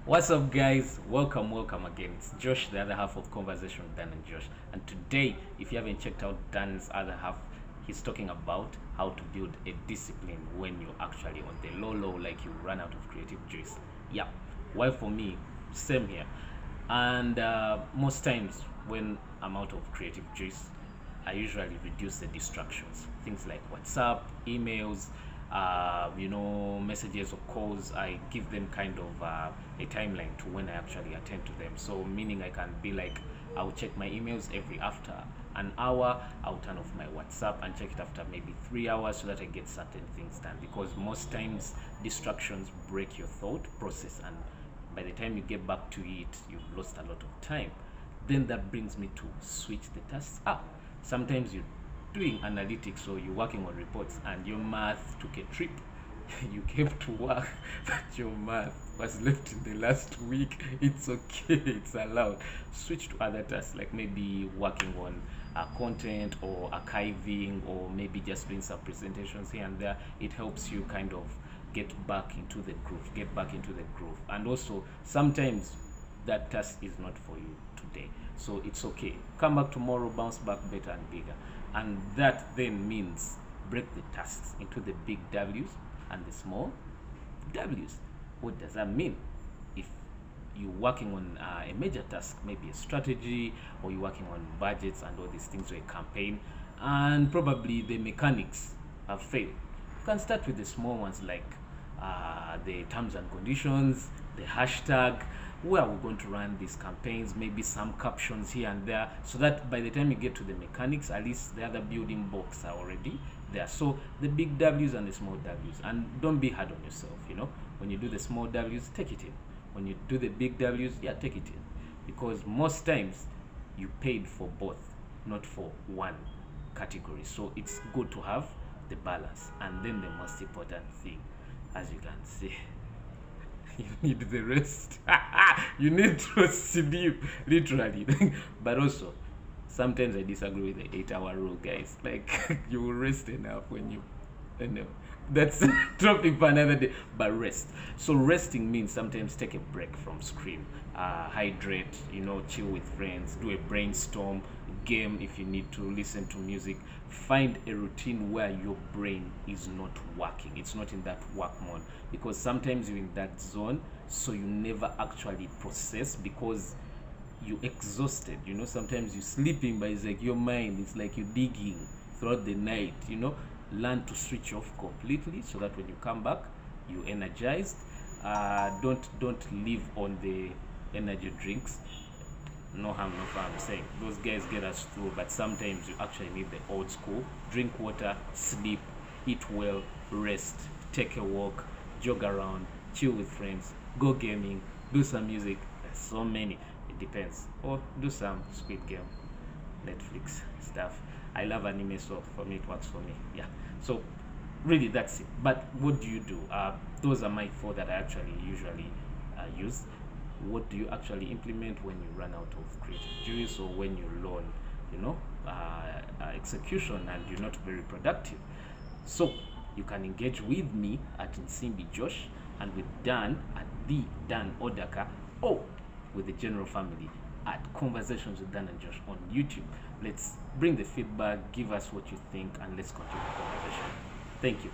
What's up, guys? Welcome again. It's Josh, the other half of Conversation with Dan and Josh. And today, if you haven't checked out Dan's other half, he's talking about how to build a discipline when you're actually on the low, like you run out of creative juice. Yeah. Well, for me, same here. And most times when I'm out of creative juice, I usually reduce the distractions. Things like WhatsApp, emails, messages or calls. I give them kind of a timeline to when I actually attend to them. So meaning I can be like, I'll check my emails every after an hour. I'll turn off my WhatsApp and check it after maybe 3 hours so that I get certain things done. Because most times distractions break your thought process, and by the time you get back to it, you've lost a lot of time. Then that brings me to switch the tasks up. Sometimes you're doing analytics or you're working on reports and your math took a trip. You came to work, but your math was left in the last week. It's okay, it's allowed. Switch to other tasks, like maybe working on content or archiving, or maybe just doing some presentations here and there. It helps you kind of get back into the groove. And also, sometimes that task is not for you today, so it's okay. Come back tomorrow, bounce back better and bigger. And that then means break the tasks into the big W's and the small W's. What does that mean? If you're working on a major task, maybe a strategy, or you're working on budgets and all these things, or a campaign, and probably the mechanics have failed, you can start with the small ones, like the terms and conditions, the hashtag, where we're going to run these campaigns, maybe some captions here and there, so that by the time you get to the mechanics, at least the other building blocks are already there. So the big W's and the small W's, and don't be hard on yourself. When you do the small W's, take it in. When you do the big W's, yeah, take it in, because most times you paid for both, not for one category. So it's good to have the balance. And then the most important thing, as you can see, you need the rest. You need to sleep, literally. But also, sometimes I disagree with the 8-hour rule, guys. Like, you will rest enough when you. That's a topic for another day. But rest. So resting means sometimes take a break from screen, hydrate, chill with friends, do a brainstorm, game if you need to, listen to music. Find a routine where your brain is not working, it's not in that work mode, because sometimes you're in that zone, so you never actually process because you're exhausted. Sometimes you're sleeping, but it's like your mind, it's like you're digging throughout the night. Learn to switch off completely so that when you come back, you're energized. Don't live on the energy drinks. No harm, no fun. I'm saying those guys get us through, but sometimes you actually need the old school. Drink water, sleep, eat well, rest, take a walk, jog around, chill with friends, go gaming, do some music. There's so many. It depends. Or do some Squid Game, Netflix stuff. I love anime, so for me it works for me. Yeah. So really, that's it. But what do you do? Those are my four that I actually usually use. What do you actually implement when you run out of creative juice, or when you learn, execution, and you're not very productive? So you can engage with me at Nsimbi Josh, and with Dan at the Dan Odaka, or with the general family at Conversations with Dan and Josh on YouTube. Let's bring the feedback, give us what you think, and let's continue the conversation. Thank you.